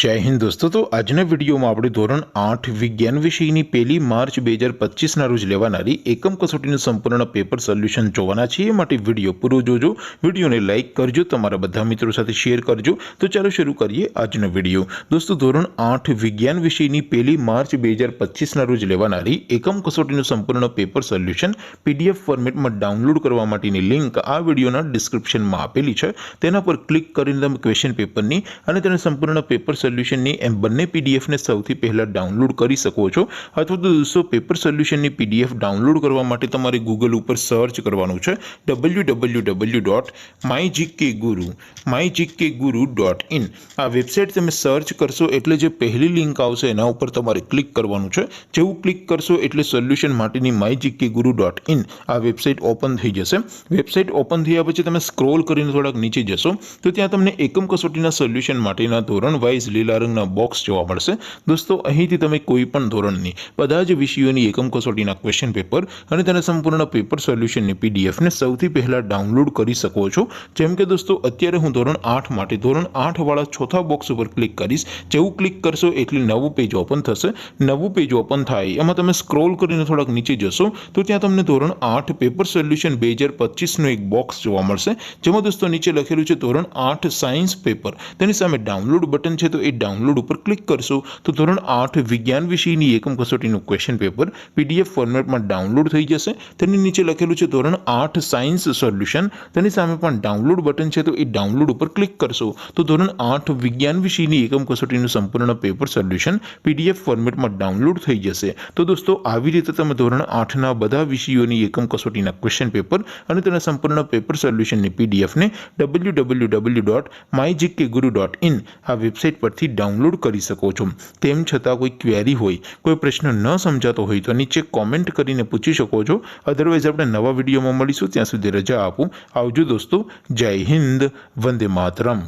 जय हिंद दोस्तों। तो આજના વિડીયોમાં આપણે ધોરણ 8 વિજ્ઞાન વિષયની 1 માર્ચ 2025ના રોજ લેવાનારી એકમ કસોટીનું સંપૂર્ણ પેપર સોલ્યુશન જોવાના છીએ। માટે વિડીયો પૂરો જોજો, વિડીયોને લાઈક કરજો, તમારા બધા મિત્રો સાથે શેર કરજો। તો ચાલો શરૂ કરીએ આજનો વિડીયો। દોસ્તો ધોરણ 8 વિજ્ઞાન વિષયની 1 માર્ચ 2025ના રોજ લેવાનારી એકમ કસોટીનું સંપૂર્ણ પેપર સોલ્યુશન પીડીએફ ફોર્મેટમાં ડાઉનલોડ કરવા માટેની લિંક આ વિડીયોના ડિસ્ક્રિપ્શનમાં આપેલી છે। તેના પર ક્લિક કરીને તમે ક્વેશ્ચન પેપરની અને તેના સંપૂર્ણ પેપર સોલ્યુશનની એમ બંને પીડીએફને સૌથી પહેલા ડાઉનલોડ કરી શકો છો। અથવા તો દોસ્તો પેપર સોલ્યુશનની પીડીએફ ડાઉનલોડ કરવા માટે તમારે ગૂગલ ઉપર સર્ચ કરવાનું છે www.mygkguru.in। આ વેબસાઇટ તમે સર્ચ કરશો એટલે જે પહેલી લિંક આવશે એના ઉપર તમારે ક્લિક કરવાનું છે। જેવું ક્લિક કરશો એટલે સોલ્યુશન માટેની mygkguru.in આ વેબસાઇટ ઓપન થઈ જશે। વેબસાઇટ ઓપન થયા પછી તમે સ્ક્રોલ કરીને થોડાક નીચે જશો તો ત્યાં તમને એકમ કસોટીના સોલ્યુશન માટેના ધોરણ વાઇઝ લીલા રંગના બોક્સ જોવા મળશે। દોસ્તો અહીંથી તમે કોઈ પણ ધોરણની બધા જ વિષયોની એકમ કસોટીના ક્વેશ્ચન પેપર અને તેના સંપૂર્ણ પેપર સોલ્યુશનની પીડીએફને સૌથી પહેલા ડાઉનલોડ કરી શકો છો। જેમ કે દોસ્તો અત્યારે હું ધોરણ 8 માટે ધોરણ 8 વાળા ચોથા બોક્સ ઉપર ક્લિક કરીશ। જેવું ક્લિક કરશો એટલે નવું પેજ ઓપન થશે। નવું પેજ ઓપન થાય એમાં તમે સ્ક્રોલ કરીને થોડાક નીચે જશો તો ત્યાં તમને ધોરણ 8 પેપર સોલ્યુશન 2025નું એક બોક્સ જોવા મળશે। જેમાં દોસ્તો નીચે લખેલું છે ધોરણ 8 સાયન્સ પેપર, તેની સામે ડાઉનલોડ બટન છે તો એ ડાઉનલોડ ઉપર ક્લિક કરશો તો ધોરણ 8 વિજ્ઞાન વિષયની એકમ કસોટીનું ક્વેશ્ચન પેપર પીડીએફ ફોર્મેટમાં ડાઉનલોડ થઈ જશે। તેની નીચે લખેલું છે ધોરણ 8 સાયન્સ સોલ્યુશન, તેની સામે પણ ડાઉનલોડ બટન છે તો એ ડાઉનલોડ ઉપર ક્લિક કરશો તો ધોરણ 8 વિજ્ઞાન વિષયની એકમ કસોટીનું સંપૂર્ણ પેપર સોલ્યુશન પીડીએફ ફોર્મેટમાં ડાઉનલોડ થઈ જશે। તો દોસ્તો આવી રીતે તમે ધોરણ 8ના બધા વિષયોની એકમ કસોટીના ક્વેશ્ચન પેપર અને તેના સંપૂર્ણ પેપર સોલ્યુશનની પીડીએફને www.mygkguru.in આ વેબસાઇટ પરથી ડાઉનલોડ કરી શકો છો। તેમ છતાં કોઈ ક્વેરી હોય, કોઈ પ્રશ્ન ન સમજાતો હોય તો નીચે કોમેન્ટ કરીને પૂછી શકો છો। અધરવાઇઝ આપણે નવા વિડીયોમાં મળીશું, ત્યાં સુધી રજા આપું। આવજો દોસ્તો, જય હિન્દ, વંદે માતરમ।